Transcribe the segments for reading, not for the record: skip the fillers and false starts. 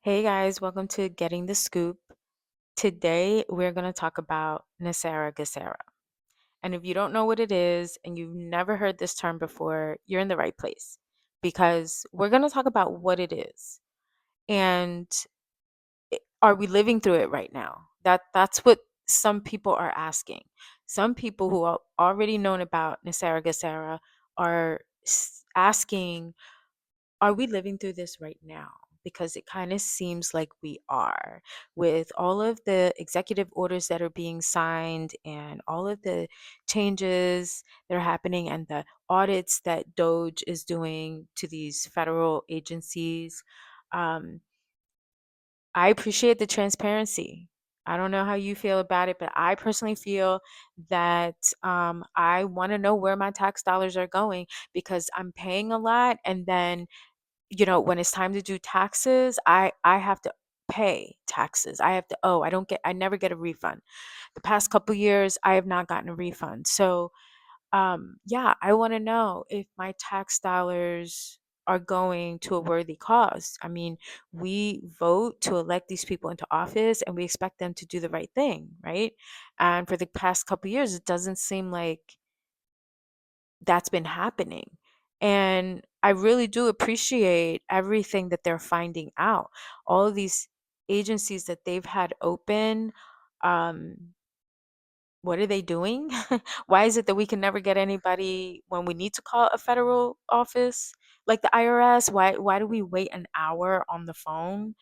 Hey guys, welcome to Getting the Scoop. Today we're going to talk about NESARA GESARA. And if you don't know what it is and you've never heard this term before, you're in the right place because we're going to talk about what it is and are we living through it right now? That's what some people are asking. Some people who are already known about NESARA GESARA are asking, are we living through this right now? Because it kind of seems like we are, with all of the executive orders that are being signed and all of the changes that are happening and the audits that Doge is doing to these federal agencies. Um, I appreciate the transparency. I don't know how you feel about it, but I personally feel that I want to know where my tax dollars are going because I'm paying a lot, and then when it's time to do taxes, I have to pay taxes. I have to I never get a refund. The past couple years I have not gotten a refund. So yeah, I want to know if my tax dollars are going to a worthy cause. I mean, we vote to elect these people into office and we expect them to do the right thing, right? And for the past couple years it doesn't seem like that's been happening. And I really do appreciate everything that they're finding out. All of these agencies that they've had open, um, what are they doing? Why is it that we can never get anybody when we need to call a federal office like the IRS? Why do we wait an hour on the phone?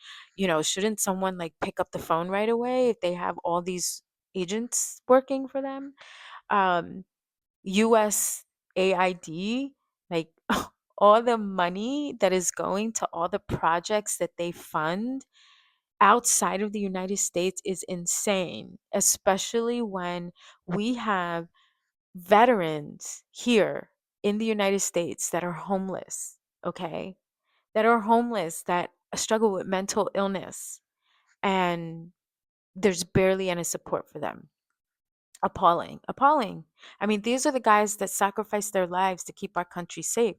Shouldn't someone like pick up the phone right away if they have all these agents working for them? Um, USAID, like all the money that is going to all the projects that they fund outside of the United States is insane, especially when we have veterans here in the United States that are homeless, okay? That are homeless, that struggle with mental illness, and there's barely any support for them. Appalling, appalling. I mean, these are the guys that sacrifice their lives to keep our country safe.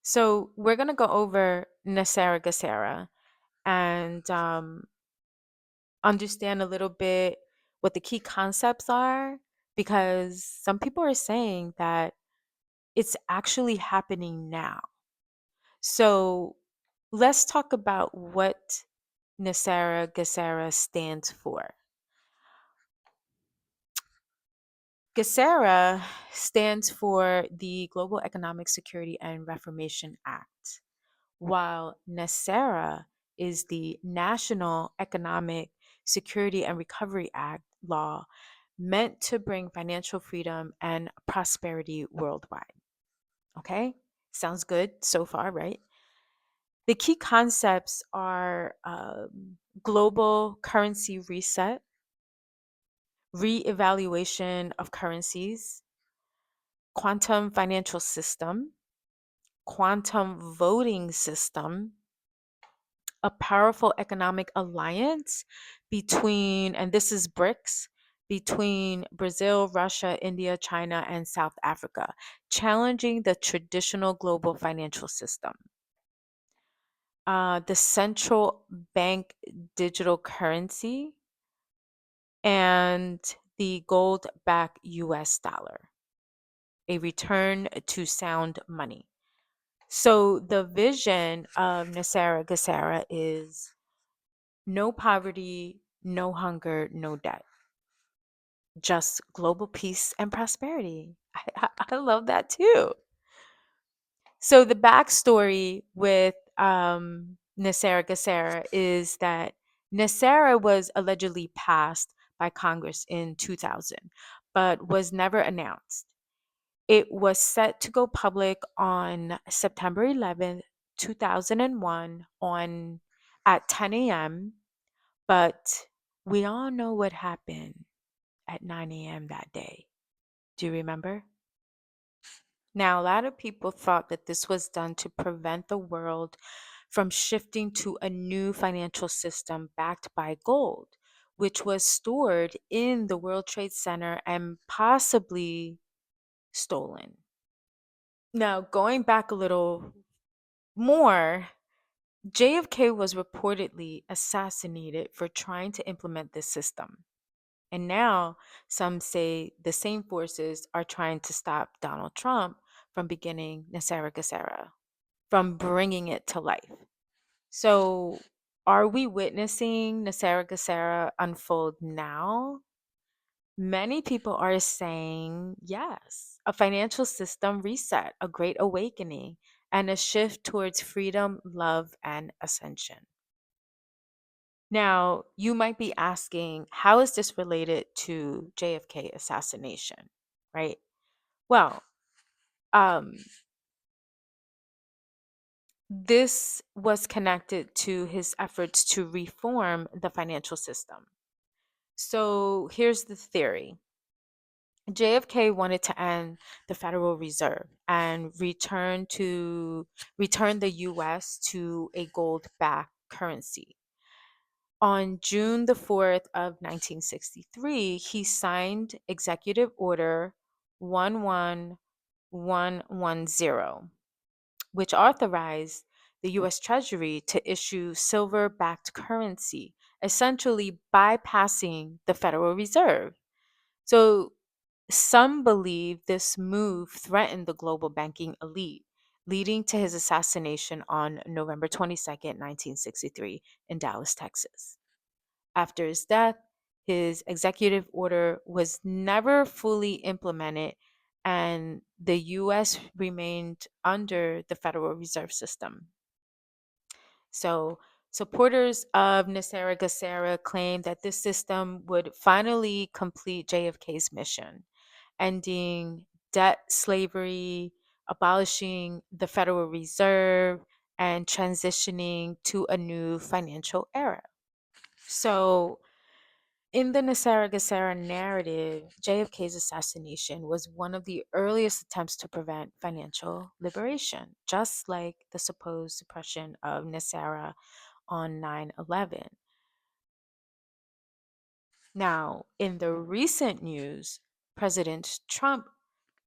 So we're gonna go over NESARA GESARA and understand a little bit what the key concepts are, because some people are saying that it's actually happening now. So let's talk about what NESARA GESARA stands for. GESARA stands for the Global Economic Security and Reformation Act, while NESARA is the National Economic Security and Recovery Act law meant to bring financial freedom and prosperity worldwide. Okay? Sounds good so far, right? The key concepts are global currency reset, reevaluation of currencies, quantum financial system, quantum voting system, a powerful economic alliance between, and this is BRICS, between Brazil, Russia, India, China, and South Africa, challenging the traditional global financial system. The central bank digital currency, and the gold backed US dollar, a return to sound money. So the vision of NESARA GESARA is no poverty, no hunger, no debt, just global peace and prosperity. I love that too. So the backstory with NESARA GESARA is that NESARA was allegedly passed by Congress in 2000, but was never announced. It was set to go public on September 11th, 2001 on at 10 a.m., but we all know what happened at 9 a.m. that day. Do you remember? Now, a lot of people thought that this was done to prevent the world from shifting to a new financial system backed by gold, which was stored in the World Trade Center and possibly stolen. Now, going back a little more, JFK was reportedly assassinated for trying to implement this system. And now some say the same forces are trying to stop Donald Trump from beginning NESARA GESARA, from bringing it to life. So, are we witnessing NESARA GESARA unfold now? Many people are saying yes, a financial system reset, a great awakening, and a shift towards freedom, love, and ascension. Now, you might be asking, how is this related to JFK assassination, right? Well, um, this was connected to his efforts to reform the financial system. So here's the theory. JFK wanted to end the Federal Reserve and return the US to a gold-backed currency. On June the 4th of 1963, he signed Executive Order 11110, which authorized the US Treasury to issue silver-backed currency, essentially bypassing the Federal Reserve. So some believe this move threatened the global banking elite, leading to his assassination on November 22nd, 1963, in Dallas, Texas. After his death, his executive order was never fully implemented, and the US remained under the Federal Reserve System. So, supporters of NESARA GESARA claim that this system would finally complete JFK's mission, ending debt slavery, abolishing the Federal Reserve, and transitioning to a new financial era. So, in the NESARA GESARA narrative, JFK's assassination was one of the earliest attempts to prevent financial liberation, just like the supposed suppression of NESARA on 9/11. Now, in the recent news, President Trump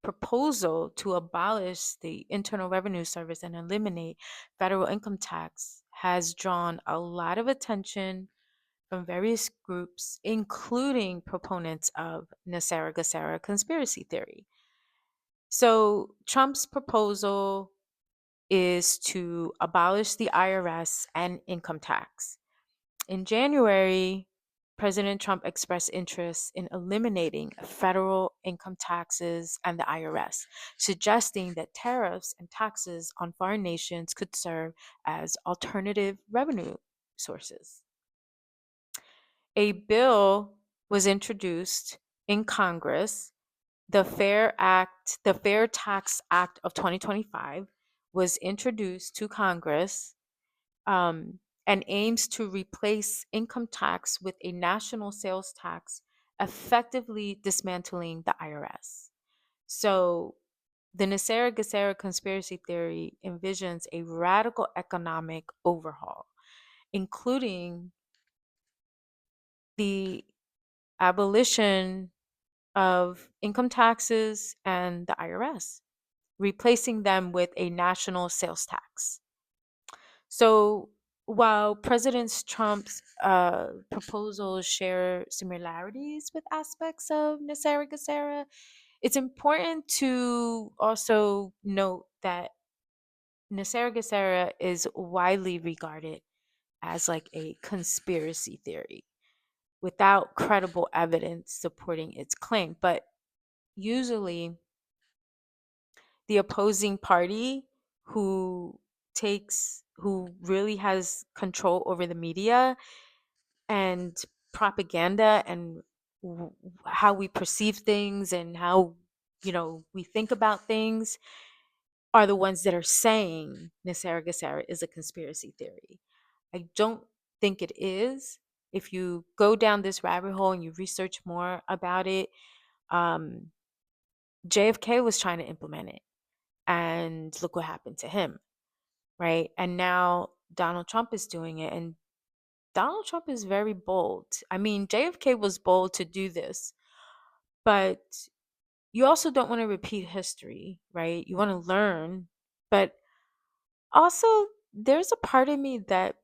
proposal to abolish the Internal Revenue Service and eliminate federal income tax has drawn a lot of attention from various groups, including proponents of NESARA GESARA conspiracy theory. So, Trump's proposal is to abolish the IRS and income tax. In January, President Trump expressed interest in eliminating federal income taxes and the IRS, suggesting that tariffs and taxes on foreign nations could serve as alternative revenue sources. A bill was introduced in Congress. The Fair Tax Act of 2025 was introduced to Congress, and aims to replace income tax with a national sales tax, effectively dismantling the IRS. So, the NESARA GESARA conspiracy theory envisions a radical economic overhaul, including the abolition of income taxes and the IRS, replacing them with a national sales tax. So while President Trump's proposals share similarities with aspects of NESARA GESARA, it's important to also note that NESARA GESARA is widely regarded as like a conspiracy theory without credible evidence supporting its claim. But usually, the opposing party who who really has control over the media and propaganda and how we perceive things and how we think about things are the ones that are saying NESARA GESARA is a conspiracy theory. I don't think it is. If you go down this rabbit hole and you research more about it, um, JFK was trying to implement it, and look what happened to him, right? And now Donald Trump is doing it, and Donald Trump is very bold. I mean, JFK was bold to do this, but you also don't want to repeat history, right? You want to learn, but also There's a part of me that